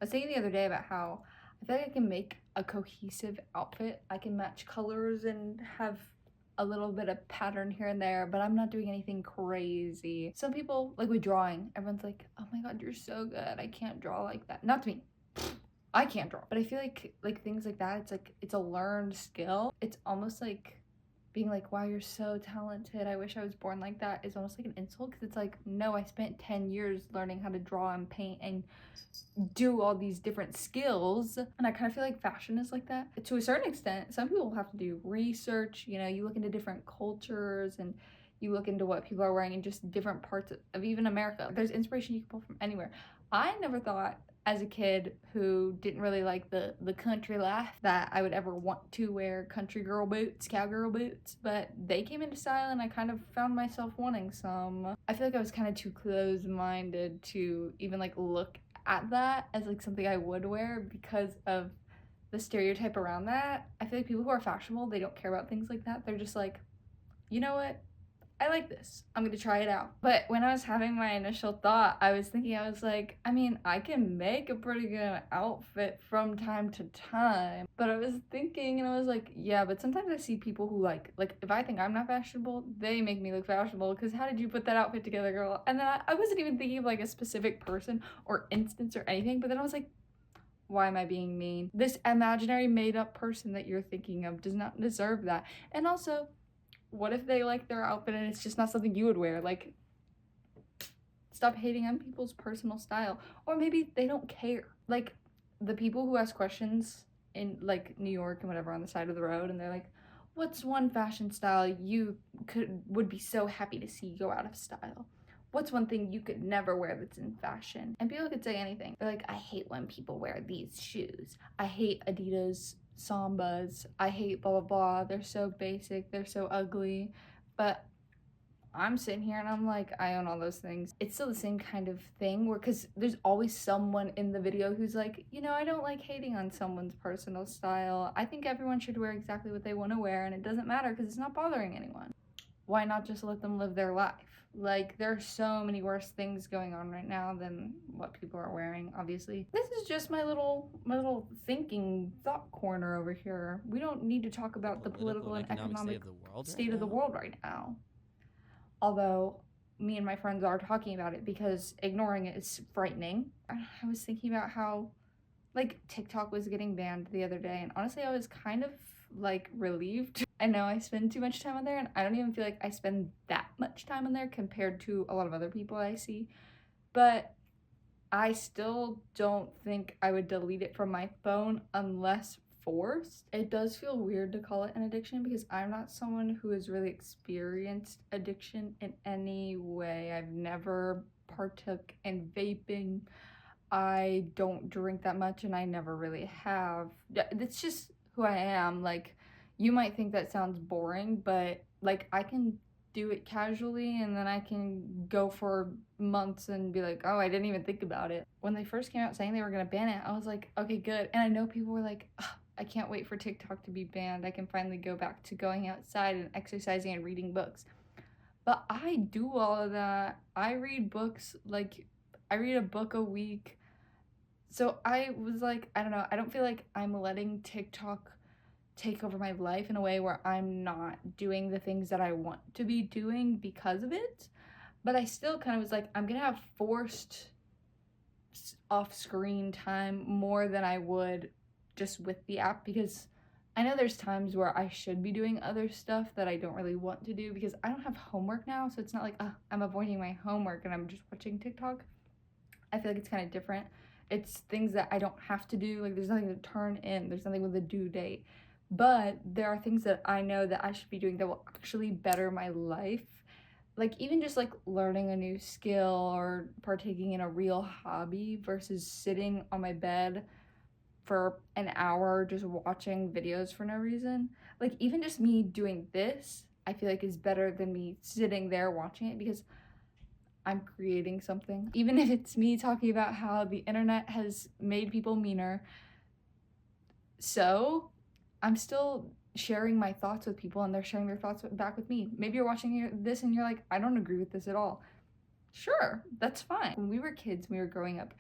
was thinking the other day about how I feel like I can make a cohesive outfit. I can match colors and have a little bit of pattern here and there, but I'm not doing anything crazy. Some people, like with drawing, everyone's like, oh my god, you're so good. I can't draw like that. Not to me. I can't draw. But I feel like things like that, it's a learned skill. It's almost like being like, wow, you're so talented. I wish I was born like that is almost like an insult because it's like, no, I spent 10 years learning how to draw and paint and do all these different skills. And I kind of feel like fashion is like that to a certain extent. Some people have to do research, you look into different cultures and you look into what people are wearing in just different parts of even America. There's inspiration you can pull from anywhere. I never thought as a kid who didn't really like the country life that I would ever want to wear country girl boots, cowgirl boots, but they came into style and I kind of found myself wanting some. I feel like I was kind of too close-minded to even like look at that as like something I would wear because of the stereotype around that. I feel like people who are fashionable, they don't care about things like that. They're just like, you know what? I like this. I'm gonna try it out. But when I was having my initial thought, I was thinking, I was like, I mean, I can make a pretty good outfit from time to time. But I was thinking and I was like, yeah, but sometimes I see people who like if I think I'm not fashionable, they make me look fashionable because how did you put that outfit together, girl? And then I wasn't even thinking of like a specific person or instance or anything, but then I was like, why am I being mean? This imaginary made up person that you're thinking of does not deserve that. And also, what if they like their outfit and it's just not something you would wear? Like, stop hating on people's personal style. Or maybe they don't care. Like, the people who ask questions in, like, New York and whatever on the side of the road, and they're like, what's one fashion style you would be so happy to see go out of style? What's one thing you could never wear that's in fashion? And people could say anything. They're like, I hate when people wear these shoes. I hate Adidas Sambas. I hate blah, blah, blah. They're so basic. They're so ugly. But I'm sitting here and I'm like, I own all those things. It's still the same kind of thing where, because there's always someone in the video who's like, I don't like hating on someone's personal style. I think everyone should wear exactly what they want to wear and it doesn't matter because it's not bothering anyone. Why not just let them live their life? Like, there are so many worse things going on right now than what people are wearing, obviously. This is just my little thinking thought corner over here. We don't need to talk about the political and economic state of the world right now. Although me and my friends are talking about it because ignoring it is frightening. I was thinking about how like TikTok was getting banned the other day, and honestly I was kind of like relieved. I know I spend too much time on there and I don't even feel like I spend that much time on there compared to a lot of other people I see, but I still don't think I would delete it from my phone unless forced. It does feel weird to call it an addiction because I'm not someone who has really experienced addiction in any way. I've never partook in vaping. I don't drink that much and I never really have. It's just who I am. Like, you might think that sounds boring, but like I can do it casually and then I can go for months and be like, oh, I didn't even think about it. When they first came out saying they were gonna ban it, I was like, okay, good. And I know people were like, I can't wait for TikTok to be banned. I can finally go back to going outside and exercising and reading books. But I do all of that. I read books, like I read a book a week. So I was like, I don't know, I don't feel like I'm letting TikTok take over my life in a way where I'm not doing the things that I want to be doing because of it. But I still kind of was like, I'm gonna have forced off-screen time more than I would just with the app, because I know there's times where I should be doing other stuff that I don't really want to do because I don't have homework now, so it's not like I'm avoiding my homework and I'm just watching TikTok. I feel like it's kind of different. It's things that I don't have to do. Like, there's nothing to turn in. There's nothing with a due date. But there are things that I know that I should be doing that will actually better my life. Like, even just like learning a new skill or partaking in a real hobby versus sitting on my bed for an hour just watching videos for no reason. Like, even just me doing this, I feel like is better than me sitting there watching it because I'm creating something. Even if it's me talking about how the internet has made people meaner, so I'm still sharing my thoughts with people and they're sharing their thoughts back with me. Maybe you're watching this and you're like, I don't agree with this at all. Sure, that's fine. When we were kids, we were growing up,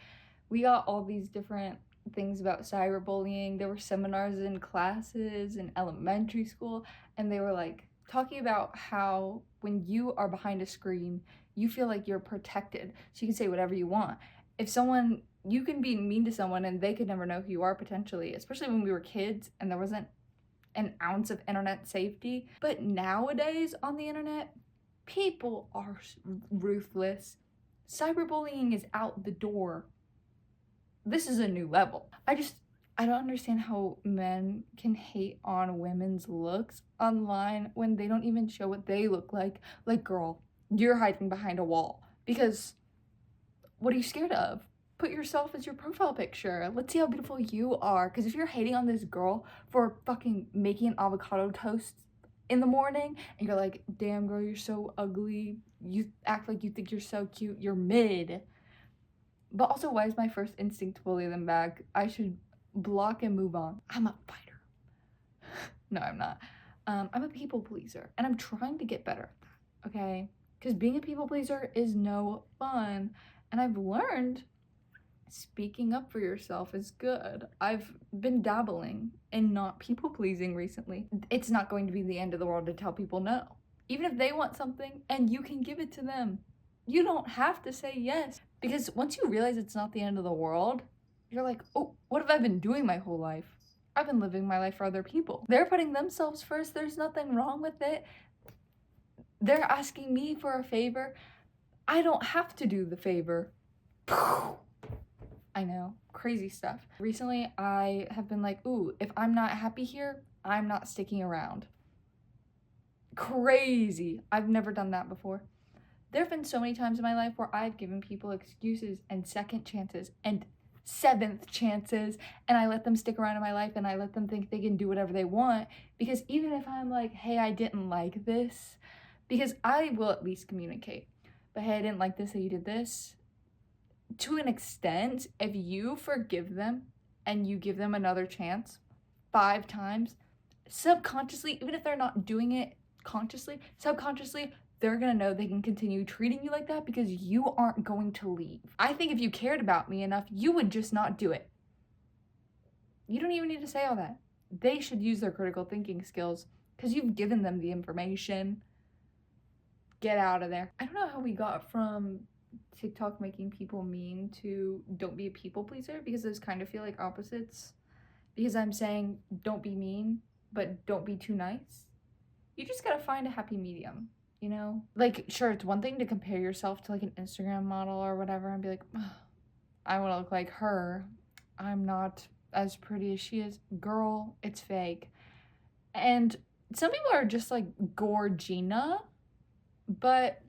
We got all these different things about cyberbullying. There were seminars in classes in elementary school, and they were like talking about how when you are behind a screen, you feel like you're protected. So you can say whatever you want. If someone, you can be mean to someone and they could never know who you are potentially, especially when we were kids and there wasn't an ounce of internet safety. But nowadays on the internet, people are ruthless. Cyberbullying is out the door. This is a new level. I don't understand how men can hate on women's looks online when they don't even show what they look like. Like, girl, you're hiding behind a wall because what are you scared of? Put yourself as your profile picture. Let's see how beautiful you are. Because if you're hating on this girl for fucking making avocado toast in the morning and you're like, damn girl, you're so ugly, you act like you think you're so cute, you're mid. But also, why is my first instinct to bully them back? I should block and move on. I'm a fighter. No, I'm not. I'm a people pleaser, and I'm trying to get better at that, okay? Because being a people pleaser is no fun, and I've learned speaking up for yourself is good. I've been dabbling in not people pleasing recently. It's not going to be the end of the world to tell people no. Even if they want something and you can give it to them, you don't have to say yes. Because once you realize it's not the end of the world, you're like, oh, what have I been doing my whole life? I've been living my life for other people. They're putting themselves first. There's nothing wrong with it. They're asking me for a favor. I don't have to do the favor. I know, crazy stuff. Recently, I have been like, ooh, if I'm not happy here, I'm not sticking around. Crazy. I've never done that before. There have been so many times in my life where I've given people excuses and second chances and seventh chances, and I let them stick around in my life and I let them think they can do whatever they want. Because even if I'm like, hey, I didn't like this, because I will at least communicate, but hey, I didn't like this, that you did this. To an extent, if you forgive them and you give them another chance 5 times, subconsciously, even if they're not doing it consciously, subconsciously, they're gonna know they can continue treating you like that because you aren't going to leave. I think if you cared about me enough, you would just not do it. You don't even need to say all that. They should use their critical thinking skills because you've given them the information. Get out of there. I don't know how we got from TikTok making people mean to don't be a people pleaser, because those kind of feel like opposites. Because I'm saying don't be mean, but don't be too nice. You just gotta find a happy medium, you know? Like, sure, it's one thing to compare yourself to like an Instagram model or whatever and be like, oh, I wanna look like her. I'm not as pretty as she is. Girl, it's fake. And some people are just like Gorgina, but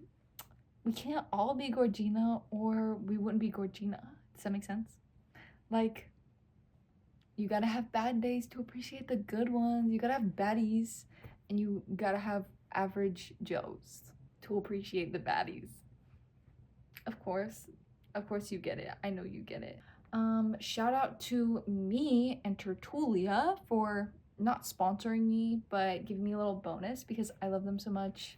we can't all be Gorgina or we wouldn't be Gorgina. Does that make sense? Like, you gotta have bad days to appreciate the good ones. You gotta have baddies, and you gotta have average Joes to appreciate the baddies. Of course you get it. I know you get it. Shout out to me and Tertulia for not sponsoring me, but giving me a little bonus because I love them so much.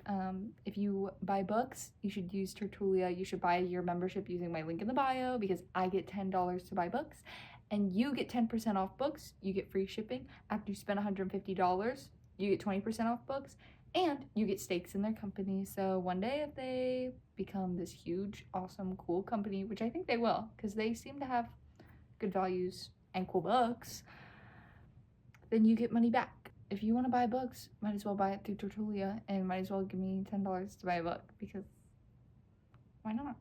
If you buy books, you should use Tertulia. You should buy your membership using my link in the bio because I get $10 to buy books and you get 10% off books. You get free shipping. After you spend $150, you get 20% off books and you get stakes in their company. So one day if they become this huge, awesome, cool company, which I think they will because they seem to have good values and cool books, then you get money back. If you want to buy books, might as well buy it through Tertulia and might as well give me $10 to buy a book because why not?